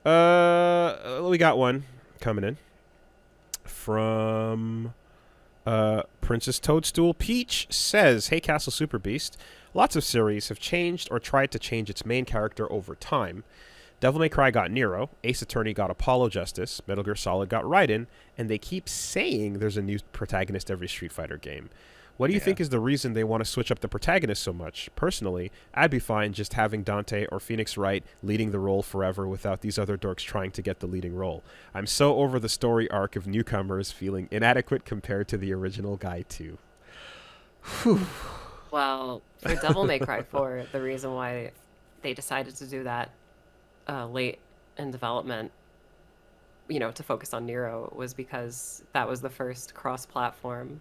We got one coming in from Princess Toadstool Peach says, "Hey Castle Super Beast, lots of series have changed or tried to change its main character over time. Devil May Cry got Nero, Ace Attorney got Apollo Justice, Metal Gear Solid got Raiden, and they keep saying there's a new protagonist every Street Fighter game. What do you Yeah. think is the reason they want to switch up the protagonist so much? Personally, I'd be fine just having Dante or Phoenix Wright leading the role forever without these other dorks trying to get the leading role. I'm so over the story arc of newcomers feeling inadequate compared to the original guy too." Whew. Well, for Devil May Cry 4, the reason why they decided to do that late in development, to focus on Nero, was because that was the first cross-platform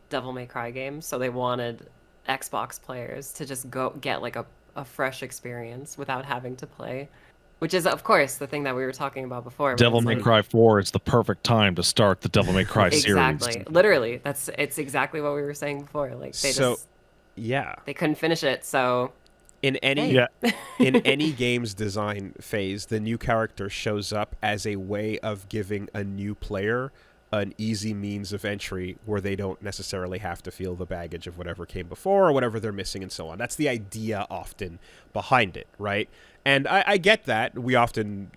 Devil May Cry game. So they wanted Xbox players to just go get like a fresh experience without having to play, which is, of course, the thing that we were talking about before. But Devil it's May like, Cry 4 is the perfect time to start the Devil May Cry series. exactly, literally, it's exactly what we were saying before. Like So, yeah. they couldn't finish it, so In any hey. Yeah. in any game's design phase, the new character shows up as a way of giving a new player an easy means of entry where they don't necessarily have to feel the baggage of whatever came before or whatever they're missing and so on. That's the idea often behind it, right? And I get that. We often,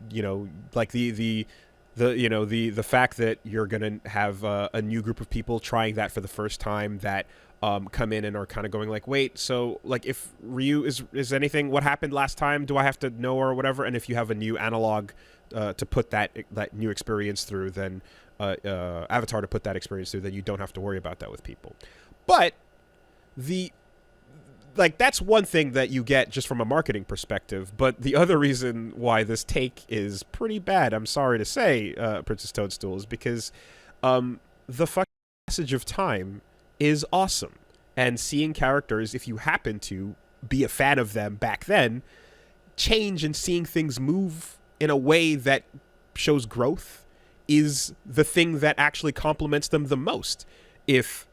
like the fact that you're gonna have a new group of people trying that for the first time that come in and are kind of going like, wait, so like if Ryu is anything, what happened last time? Do I have to know or whatever? And if you have a new analog to put that new experience through, then avatar to put that experience through, then you don't have to worry about that with people. But the that's one thing that you get just from a marketing perspective. But the other reason why this take is pretty bad, I'm sorry to say, Princess Toadstool, is because the fucking passage of time is awesome. And seeing characters, if you happen to be a fan of them back then, change and seeing things move in a way that shows growth is the thing that actually complements them the most. If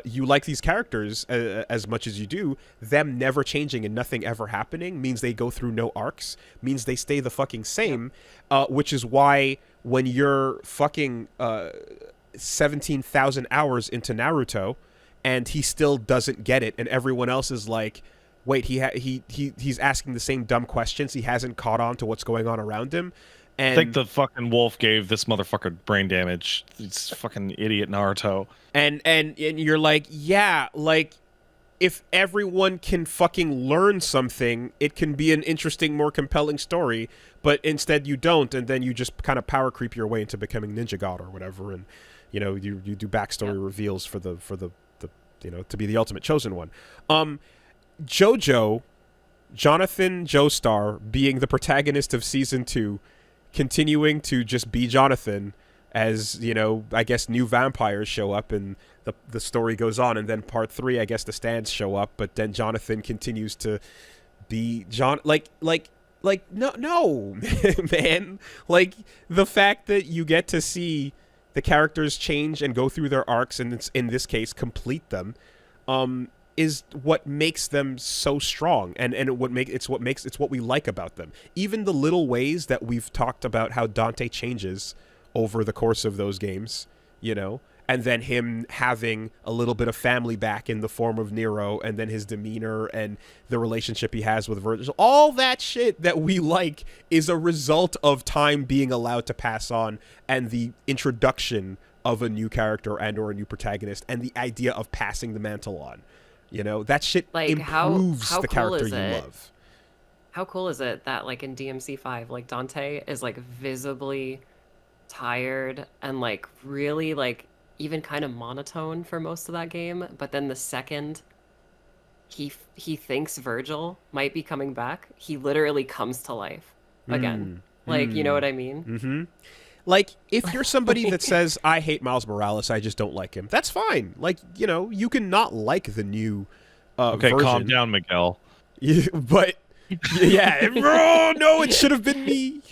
you like these characters as much as you do, them never changing and nothing ever happening means they go through no arcs, means they stay the fucking same, which is why when you're fucking 17,000 hours into Naruto and he still doesn't get it and everyone else is like, wait, he's asking the same dumb questions, he hasn't caught on to what's going on around him. And I think the fucking wolf gave this motherfucker brain damage. It's fucking idiot Naruto. And you're like, yeah, like if everyone can fucking learn something, it can be an interesting, more compelling story. But instead, you don't, and then you just kind of power creep your way into becoming Ninja God or whatever, and you do backstory reveals for the to be the ultimate chosen one. JoJo, Jonathan Joestar being the protagonist of season 2, continuing to just be Jonathan as, I guess new vampires show up and the story goes on, and then part 3, I guess the stands show up, but then Jonathan continues to be John, like no man, like the fact that you get to see the characters change and go through their arcs and in this case complete them is what makes them so strong, and it's what we like about them. Even the little ways that we've talked about how Dante changes over the course of those games, and then him having a little bit of family back in the form of Nero, and then his demeanor and the relationship he has with Virgil, all that shit that we like is a result of time being allowed to pass on and the introduction of a new character and or a new protagonist and the idea of passing the mantle on. That shit Like, improves how the cool character is you it? love. How cool is it that like in DMC5, like Dante is like visibly tired and like really like even kind of monotone for most of that game, but then the second he thinks Virgil might be coming back, he literally comes to life again. Like, you know what I mean? Mm-hmm. Like, if you're somebody that says, I hate Miles Morales, I just don't like him, that's fine. Like, you can not like the new Okay, version. calm down, Miguel. But, yeah, bro, no, it should have been me.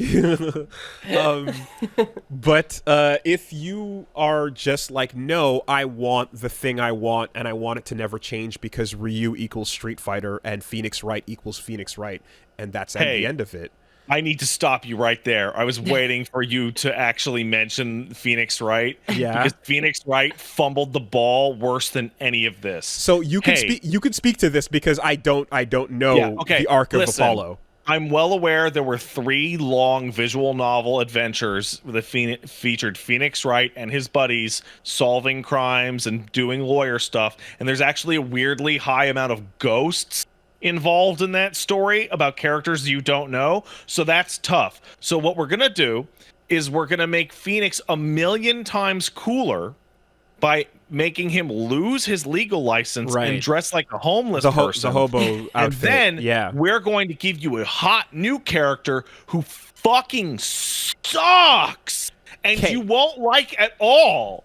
But if you are just like, no, I want the thing I want, and I want it to never change because Ryu equals Street Fighter and Phoenix Wright equals Phoenix Wright, and that's at the end of it. I need to stop you right there. I was waiting for you to actually mention Phoenix Wright. Yeah. Because Phoenix Wright fumbled the ball worse than any of this. So you can speak. You can speak to this because I don't know the arc of Apollo. I'm well aware there were 3 long visual novel adventures that featured Phoenix Wright and his buddies solving crimes and doing lawyer stuff. And there's actually a weirdly high amount of ghosts involved in that story about characters you don't know. So that's tough. So what we're going to do is we're going to make Phoenix a million times cooler by making him lose his legal license and dress like a homeless person. The hobo outfit. And then we're going to give you a hot new character who fucking sucks and you won't like at all.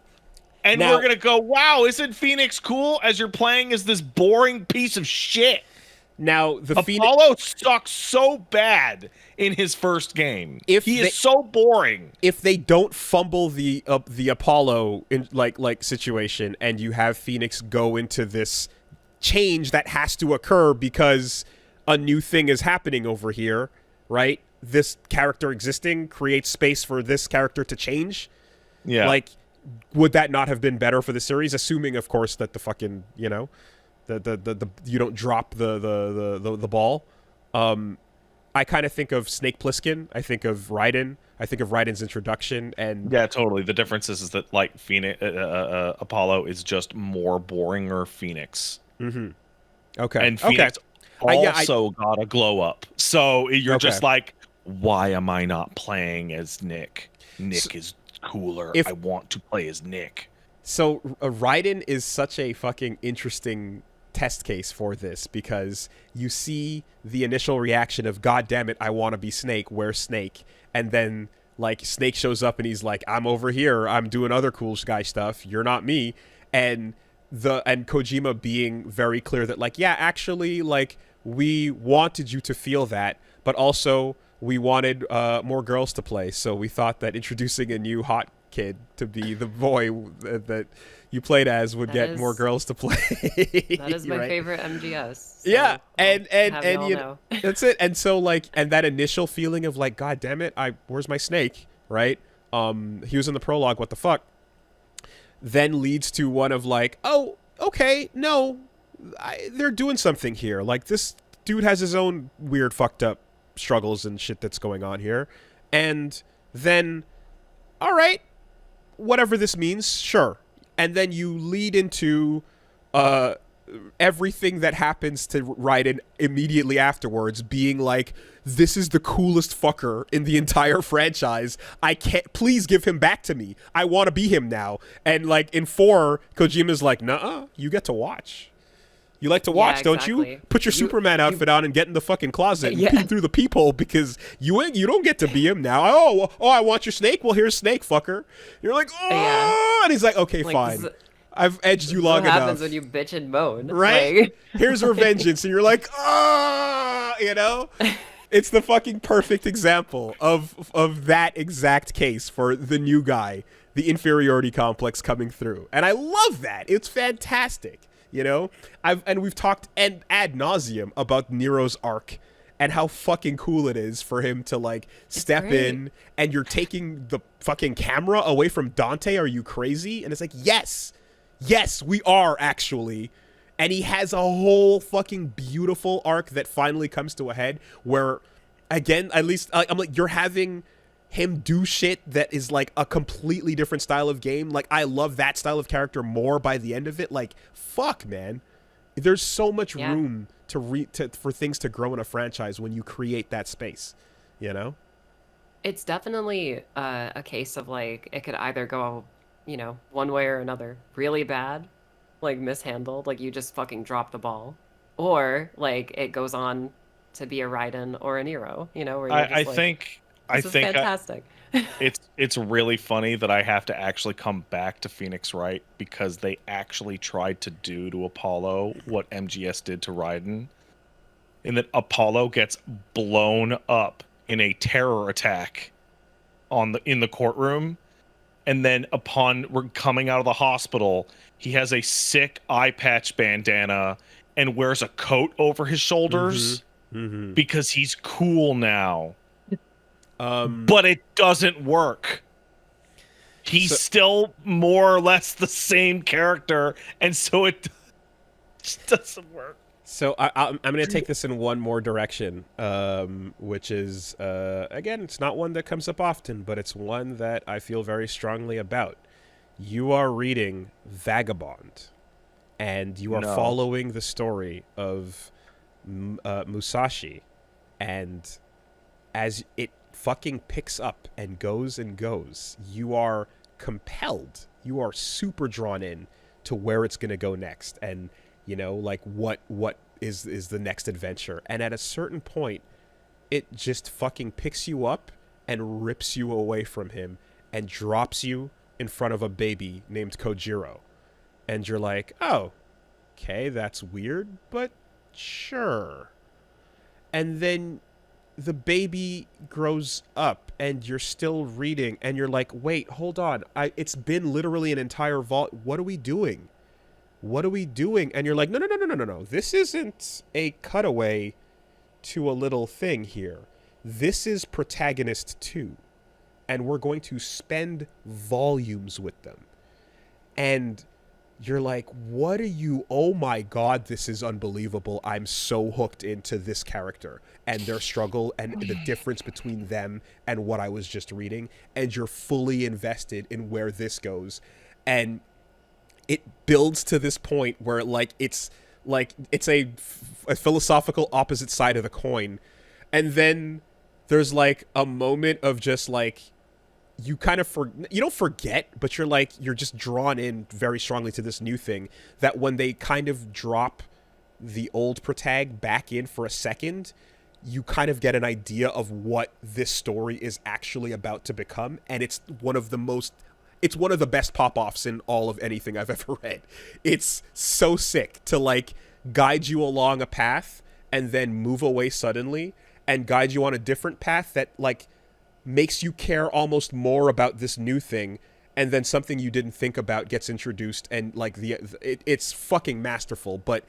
And we're going to go, wow, isn't Phoenix cool as you're playing as this boring piece of shit? Now, Apollo sucks so bad in his first game. He is so boring. If they don't fumble the Apollo in like situation, and you have Phoenix go into this change that has to occur because a new thing is happening over here, right? This character existing creates space for this character to change. Yeah. Like, would that not have been better for the series? Assuming, of course, that the fucking the you don't drop the ball. I kind of think of Snake Plissken. I think of Raiden. I think of Raiden's introduction, and yeah, totally. The difference is that like Phoenix, Apollo is just more boring or Phoenix. Mm-hmm. Okay, and Phoenix also got a glow up. So you're just like, why am I not playing as Nick? Nick is cooler. I want to play as Nick. So Raiden is such a fucking interesting test case for this because you see the initial reaction of God damn it, I want to be Snake, where's Snake? And then like Snake shows up and he's like, I'm over here, I'm doing other cool guy stuff, you're not me. And Kojima being very clear that like, yeah, actually, like, we wanted you to feel that, but also we wanted more girls to play, so we thought that introducing a new hot kid to be the boy that you played as would get more girls to play. That is my favorite MGS. So yeah, and you know, that's it. And so like, and that initial feeling of like, God damn it, where's my Snake, right? He was in the prologue. What the fuck? Then leads to one of like, oh, okay, no, they're doing something here. Like this dude has his own weird, fucked up struggles and shit that's going on here, and then, all right, whatever this means, sure. And then you lead into everything that happens to Raiden immediately afterwards being like, this is the coolest fucker in the entire franchise. I can't, please give him back to me. I want to be him now. And like in 4, Kojima's like, nuh-uh, you get to watch. You like to watch, don't you? Put your Superman outfit on and get in the fucking closet and peek through the peephole because you don't get to be him now. Oh, I want your Snake? Well, here's Snake, fucker. You're like, oh, and he's like, okay, fine. I've edged you long enough. What happens when you bitch and moan? Right? Like... Here's revengeance. And you're like, oh, you know? It's the fucking perfect example of that exact case for the new guy, the inferiority complex coming through. And I love that. It's fantastic. You know, we've talked ad nauseum about Nero's arc and how fucking cool it is for him to like step in and you're taking the fucking camera away from Dante. Are you crazy? And it's like, yes, we are actually. And he has a whole fucking beautiful arc that finally comes to a head where, again, at least I'm like, you're having him do shit that is like a completely different style of game. Like, I love that style of character more by the end of it. Like, fuck, man. There's so much room for things to grow in a franchise when you create that space, you know? It's definitely a case of like, it could either go, you know, one way or another. Really bad, like mishandled, like you just fucking drop the ball. Or like it goes on to be a Raiden or a Nero, you know, where you're just I think fantastic. It's really funny that I have to actually come back to Phoenix Wright because they actually tried to do to Apollo what MGS did to Raiden, in that Apollo gets blown up in a terror attack in the courtroom, and then upon coming out of the hospital, he has a sick eye patch bandana and wears a coat over his shoulders because he's cool now. But it doesn't work. He's still more or less the same character, and so it just doesn't work. So I'm going to take this in one more direction, which is, again, it's not one that comes up often, but it's one that I feel very strongly about. You are reading Vagabond, and you are following the story of Musashi, and as it fucking picks up and goes, you are compelled, you are super drawn in to where it's going to go next, and you know, like what is the next adventure. And at a certain point, it just fucking picks you up and rips you away from him and drops you in front of a baby named Kojiro. And you're like, oh, okay, that's weird, but sure. And then the baby grows up and you're still reading and you're like, wait, hold on. It's been literally an entire vault. What are we doing? What are we doing? And you're like, no. This isn't a cutaway to a little thing here. This is Protagonist 2. And we're going to spend volumes with them. And you're like, what are you? Oh my God, this is unbelievable. I'm so hooked into this character and their struggle and the difference between them and what I was just reading. And you're fully invested in where this goes. And it builds to this point where it's a philosophical opposite side of the coin. And then there's like a moment of just like, you kind of you don't forget, but you're just drawn in very strongly to this new thing, that when they kind of drop the old protag back in for a second, you kind of get an idea of what this story is actually about to become. And it's one of the best pop-offs in all of anything I've ever read. It's so sick to like guide you along a path and then move away suddenly and guide you on a different path that like makes you care almost more about this new thing, and then something you didn't think about gets introduced, and like it's fucking masterful. But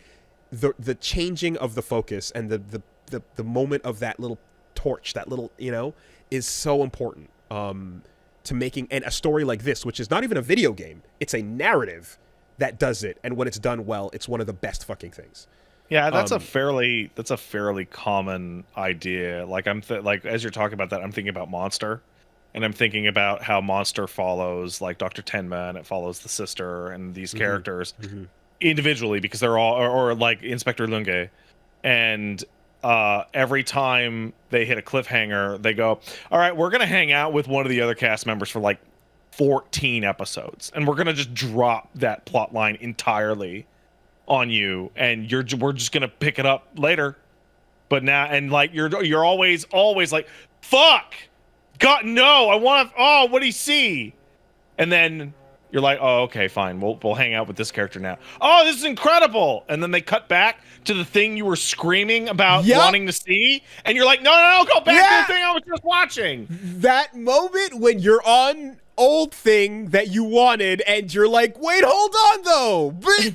the changing of the focus and the moment of that little torch, that little, you know, is so important to making, and a story like this, which is not even a video game, it's a narrative that does it, and when it's done well, it's one of the best fucking things. Yeah, that's a fairly common idea. Like like as you're talking about that, I'm thinking about Monster, and I'm thinking about how Monster follows like Dr. Tenma, and it follows the sister and these characters individually because they're all, or like Inspector Lunge, and every time they hit a cliffhanger, they go, all right, we're gonna hang out with one of the other cast members for like 14 episodes, and we're gonna just drop that plot line entirely on you, and we're just gonna pick it up later. But now, and like you're always like, fuck, God, no, I want to. Oh, what do you see? And then you're like, oh, okay, fine, we'll hang out with this character now. Oh, this is incredible. And then they cut back to the thing you were screaming about wanting to see, and you're like, no, go back to the thing I was just watching. That moment when you're on old thing that you wanted, and you're like, wait, hold on though, but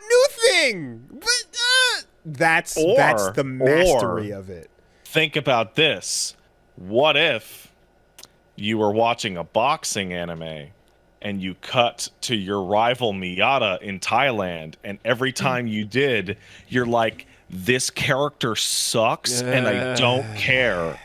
new thing. But that's the mastery of it. Think about this. What if you were watching a boxing anime and you cut to your rival Miyata in Thailand, and every time you did, you're like, this character sucks and I don't care.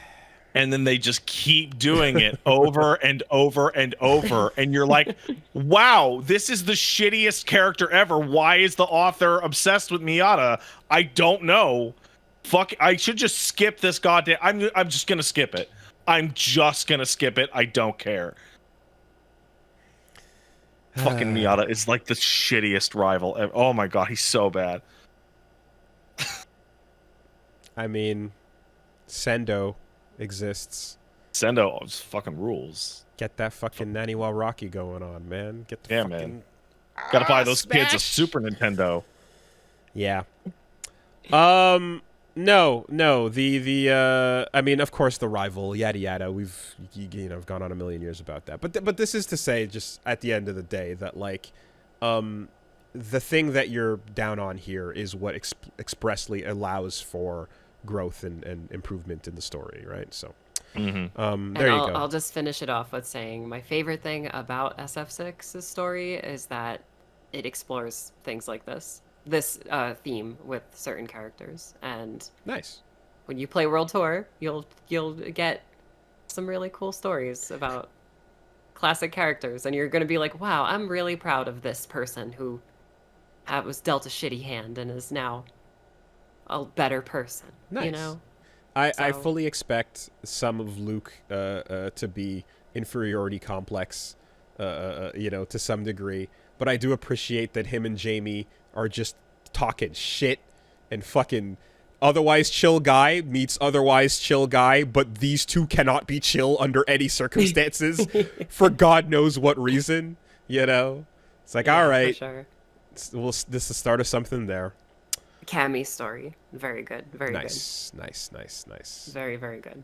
And then they just keep doing it over and over and over. And you're like, wow, this is the shittiest character ever. Why is the author obsessed with Miyata? I don't know. Fuck, I should just skip this goddamn... I'm just going to skip it. I'm just going to skip it. I don't care. Fucking Miyata is like the shittiest rival ever. Oh my God, he's so bad. I mean, Sendo exists. Sendo fucking rules. Get that fucking Naniwa Rocky going on, man. Get the fucking... man. Gotta buy those kids a Super Nintendo. Yeah. No. I mean, of course, the rival, yada yada. We've gone on a million years about that. But this is to say, just at the end of the day, that like, the thing that you're down on here is what expressly allows for growth and improvement in the story, right? So, Mm-hmm. There And you go. I'll just finish it off with saying my favorite thing about SF6's story is that it explores things like this theme with certain characters. And Nice. when you play World Tour, you'll get some really cool stories about classic characters, and you're going to be like, wow, I'm really proud of this person who was dealt a shitty hand and is now a better person. Nice. You know? I So- fully expect some of Luke to be inferiority complex, to some degree. But I do appreciate that him and Jamie are just talking shit and fucking otherwise chill guy meets otherwise chill guy, but these two cannot be chill under any circumstances for God knows what reason, It's like, Yeah, all for right, sure. this is the start of something there. Cammy's story, very good, very Nice. good, very, very good.